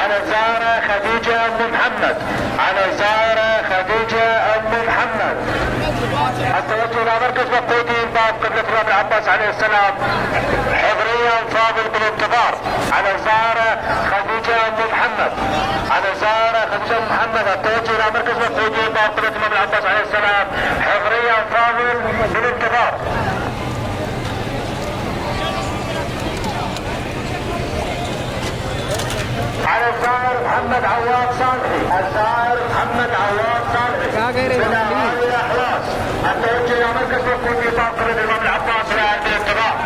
على الزهرة خديجة أم محمد، على الزهرة خديجة أم محمد. التوجه إلى مركز مقودي باب قبلة الإمام العباس عليه السلام، حضريا فاضل بالانتظار. على الزهرة خديجة أم محمد، على الزهرة خديجة أم محمد. التوجه إلى مركز مقودي باب قبلة الإمام العباس عليه السلام، حضريا فاضل بالانتظار. على الزائر محمد عواد صالحي، الزائر محمد عواد صالحي من اهالي الاحواز. التوجه الى مركز مقود في طاقه الامام العباس رعايه الانتظار.